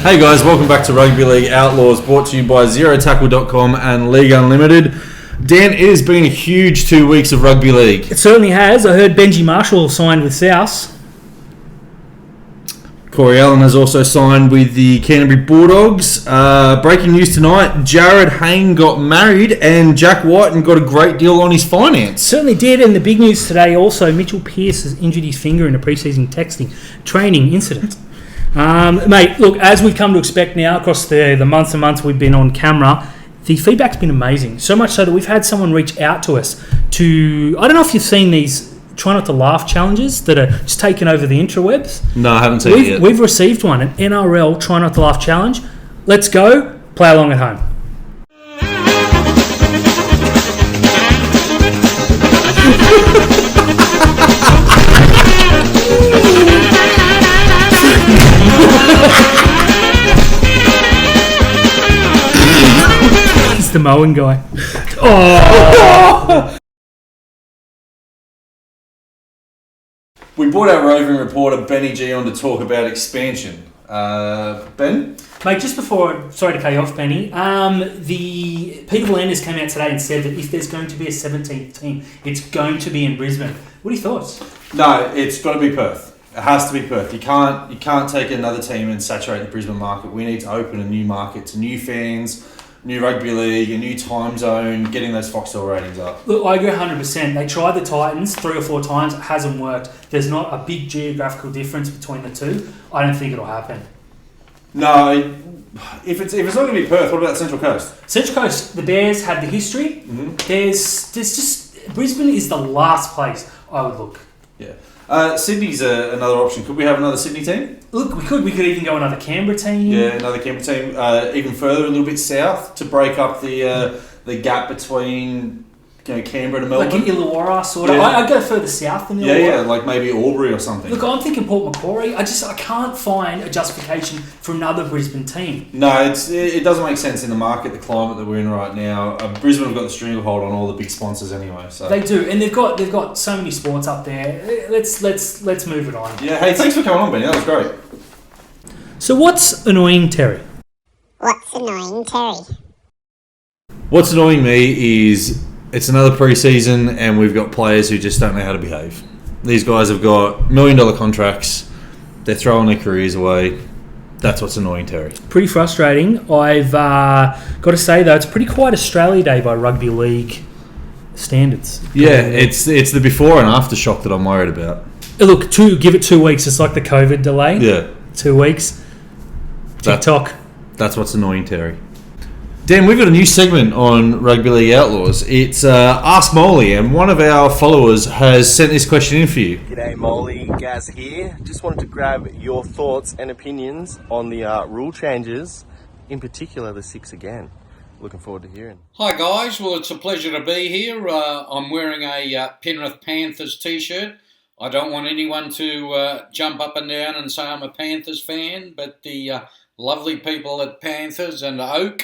Hey guys, welcome back to Rugby League Outlaws, brought to you by ZeroTackle.com and League Unlimited. Dan, it has been a huge 2 weeks of rugby league. It certainly has. I heard Benji Marshall signed with South. Corey Allen has also signed with the Canterbury Bulldogs. Breaking news tonight, Jared Hayne got married and Jack Whiten got a great deal on his finance. Certainly did, and the big news today also, Mitchell Pearce has injured his finger in a pre-season training incident. Mate, look, as we've come to expect now across the months and months we've been on camera, the feedback's been amazing. So much so that we've had someone reach out to us to... I don't know if you've seen these Try Not to Laugh challenges that are just taking over the interwebs. No, I haven't seen it yet. We've received one, an NRL Try Not to Laugh challenge. Let's go. Play along at home. It's the mowing guy. Oh! We brought our roving reporter Benny G on to talk about expansion. Ben? Mate, just before, sorry to cut you off, Benny, the Peter V'landers came out today and said that if there's going to be a 17th team, it's going to be in Brisbane. What are your thoughts? No, it's got to be Perth. It has to be Perth. You can't take another team and saturate the Brisbane market. We need to open a new market to new fans, new rugby league, a new time zone, getting those Foxtel ratings up. Look, I agree 100%. They tried the Titans 3 or 4 times. It hasn't worked. There's not a big geographical difference between the two. I don't think it'll happen. No, if it's not going to be Perth, what about Central Coast? Central Coast, the Bears have the history. Mm-hmm. There's just... Brisbane is the last place I would look. Yeah. Sydney's another option. Could we have another Sydney team? Look, we could. We could even go another Canberra team. Yeah, another Canberra team. Even further, a little bit south to break up the gap between Canberra to Melbourne. Like in Illawarra, sort of. Yeah. I'd go further south than Illawarra. Yeah, like maybe Albury or something. Look, I'm thinking Port Macquarie. I can't find a justification for another Brisbane team. No, it doesn't make sense in the market, the climate that we're in right now. Brisbane have got the stranglehold on all the big sponsors anyway. So they do, and they've got so many sports up there. Let's move it on. Yeah, hey, thanks for coming on, Benny. That was great. So what's annoying Terry? What's annoying Terry? What's annoying me is it's another pre-season and we've got players who just don't know how to behave. These guys have got $1 million contracts. They're throwing their careers away. That's what's annoying Terry. Pretty frustrating. I've got to say, though, it's pretty quiet Australia Day by rugby league standards. Yeah, it's the before and after shock that I'm worried about. Look, give it 2 weeks. It's like the COVID delay. Yeah. 2 weeks. TikTok. That's what's annoying Terry. Dan, we've got a new segment on Rugby League Outlaws. It's Ask Molly, and one of our followers has sent this question in for you. G'day Molly, Gaz here. Just wanted to grab your thoughts and opinions on the rule changes, in particular the 6 again. Looking forward to hearing. Hi guys, well it's a pleasure to be here. I'm wearing a Penrith Panthers t-shirt. I don't want anyone to jump up and down and say I'm a Panthers fan, but the lovely people at Panthers and Oak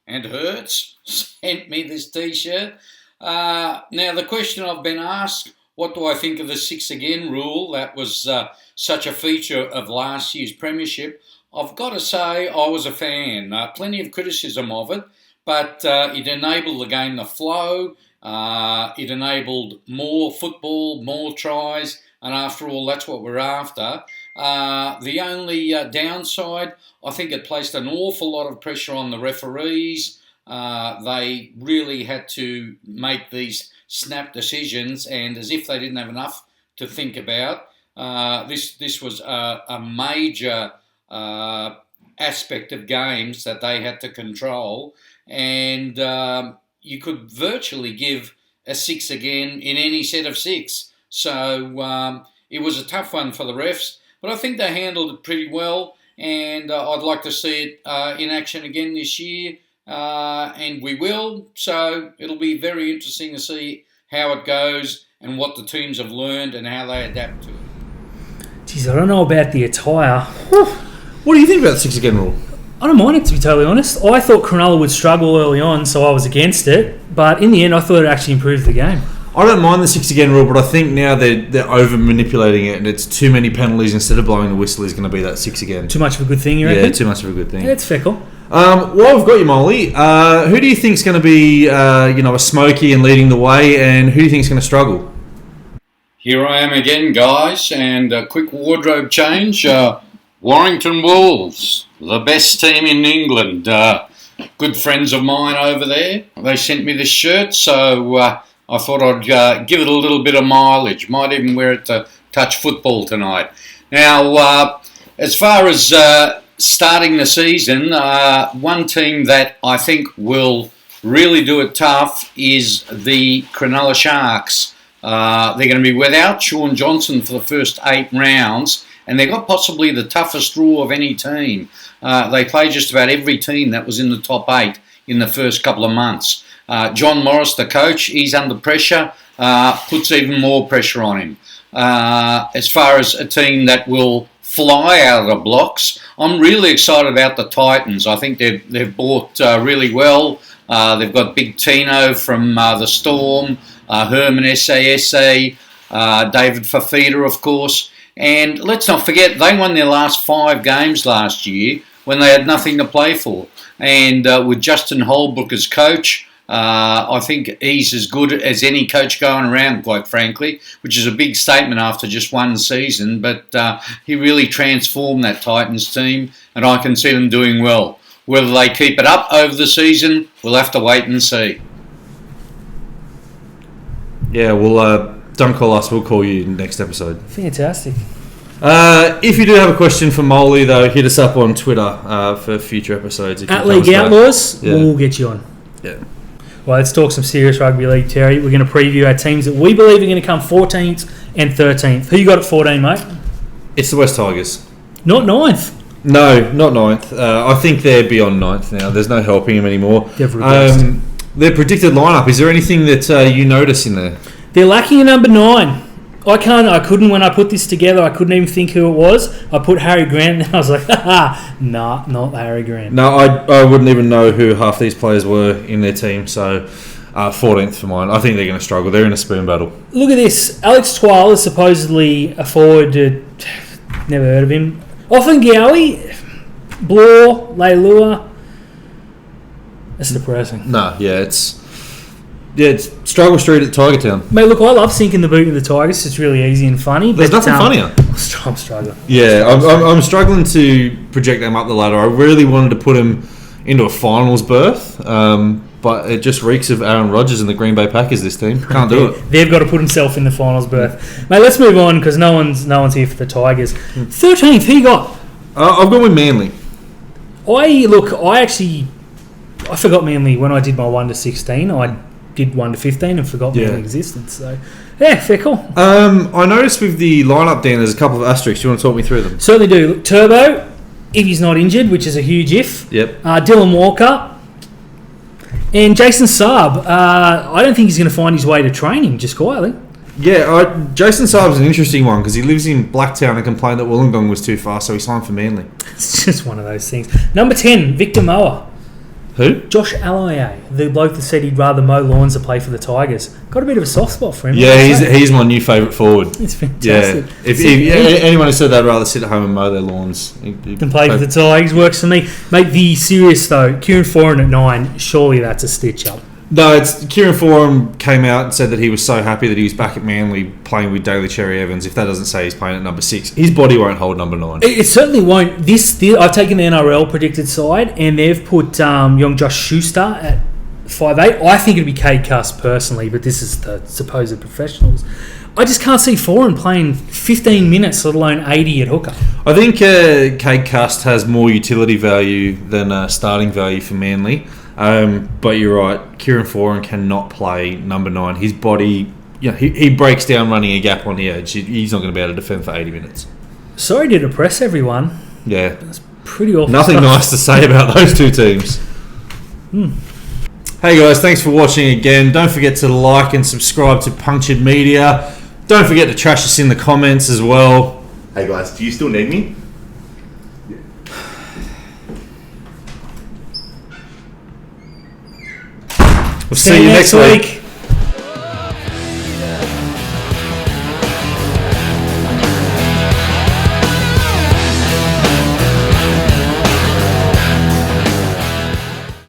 and Hertz sent me this t-shirt. Now the question I've been asked, what do I think of the 6 again rule? That was such a feature of last year's premiership. I've got to say I was a fan. Plenty of criticism of it, but it enabled the game to flow. It enabled more football, more tries, and after all, that's what we're after. The only downside, I think it placed an awful lot of pressure on the referees. They really had to make these snap decisions, and as if they didn't have enough to think about, this was a major aspect of games that they had to control, and you could virtually give a 6 again in any set of 6. So it was a tough one for the refs, but I think they handled it pretty well, and I'd like to see it in action again this year, and we will. So it'll be very interesting to see how it goes and what the teams have learned and how they adapt to it. Geez, I don't know about the attire. What do you think about the 6 again rule? I don't mind it, to be totally honest. I thought Cronulla would struggle early on, so I was against it. But in the end, I thought it actually improved the game. I don't mind the 6 again rule, but I think now they're over manipulating it, and it's too many penalties instead of blowing the whistle is going to be that 6 again. Too much of a good thing, you reckon? Yeah, too much of a good thing. Yeah, it's fickle. While we've got you, Molly, who do you think's going to be, a smoky and leading the way, and who do you think's going to struggle? Here I am again, guys, and a quick wardrobe change. Warrington Wolves, the best team in England. Good friends of mine over there. They sent me this shirt, so I thought I'd give it a little bit of mileage. Might even wear it to touch football tonight. Now, as far as starting the season, one team that I think will really do it tough is the Cronulla Sharks. They're going to be without Sean Johnson for the first 8 rounds, and they've got possibly the toughest draw of any team. They play just about every team that was in the top 8 in the first couple of months. John Morris, the coach, he's under pressure, puts even more pressure on him. As far as a team that will fly out of the blocks, I'm really excited about the Titans. I think they've bought really well. They've got Big Tino from the Storm, Herman Sasa, David Fafita, of course. And let's not forget, they won their last 5 games last year when they had nothing to play for. And with Justin Holbrook as coach, I think he's as good as any coach going around, quite frankly, which is a big statement after just one season. But he really transformed that Titans team, and I can see them doing well. Whether they keep it up over the season, we'll have to wait and see. Yeah, well, don't call us. We'll call you next episode. Fantastic. If you do have a question for Molly, though, hit us up on Twitter for future episodes. At League Outlaws, we'll get you on. Yeah. Well, let's talk some serious rugby league, Terry. We're going to preview our teams that we believe are going to come 14th and 13th. Who you got at 14, mate? It's the West Tigers. Not 9th. No, not 9th. I think they're beyond 9th now. There's no helping them anymore. Their predicted lineup, is there anything that you notice in there? They're lacking a number 9. I couldn't, when I put this together, I couldn't even think who it was. I put Harry Grant and I was like, nah, not Harry Grant. No, I wouldn't even know who half these players were in their team, so 14th for mine. I think they're going to struggle. They're in a spoon battle. Look at this. Alex Twal is supposedly a forward. Never heard of him. Offengawi, Blore, Leilua. That's depressing. No, it's struggle street at Tiger Town. Mate, look, I love sinking the boot of the Tigers. It's really easy and funny. There's nothing funnier. I'm struggling. Yeah, I'm struggling to project them up the ladder. I really wanted to put them into a finals berth, but it just reeks of Aaron Rodgers and the Green Bay Packers, this team. Can't do it. They've got to put himself in the finals berth. Mate, let's move on because no one's here for the Tigers. 13th, who you got? I've gone with Manly. I forgot Manly when I did my 1 to 16. I did 1 to 15 and forgot Manly existed. So, yeah, fair call. I noticed with the lineup, Dan, there's a couple of asterisks. Do you want to talk me through them? Certainly do. Look, Turbo, if he's not injured, which is a huge if. Yep. Dylan Walker. And Jason Saab. I don't think he's going to find his way to training just quietly. Yeah, Jason Saab's an interesting one because he lives in Blacktown and complained that Wollongong was too far, so he signed for Manly. It's just one of those things. Number 10, Victor Moa. Who? Josh Allier, the bloke that said he'd rather mow lawns than play for the Tigers. Got a bit of a soft spot for him. Yeah, he's my new favourite forward. It's fantastic. Yeah, if anyone who said they'd rather sit at home and mow their lawns than play for the Tigers, works for me. Mate, the serious though, Kieran Foran at 9, surely that's a stitch up. No, Kieran Foran came out and said that he was so happy that he was back at Manly playing with Daly Cherry Evans. If that doesn't say he's playing at number 6, his body won't hold number 9. It certainly won't. I've taken the NRL predicted side and they've put young Josh Schuster at 5'8". I think it'd be Cade Cuss personally, but this is the supposed professionals. I just can't see Foran playing 15 minutes, let alone 80 at hooker. I think Cade Cuss has more utility value than starting value for Manly. But you're right, Kieran Foran cannot play number 9. His body, he breaks down running a gap on the edge. He's not going to be able to defend for 80 minutes. Sorry to depress everyone. Yeah. That's pretty awful. Nothing nice to say about those two teams. Hey guys, thanks for watching again. Don't forget to like and subscribe to Punktured Media. Don't forget to trash us in the comments as well. Hey guys, do you still need me? We'll see you next week.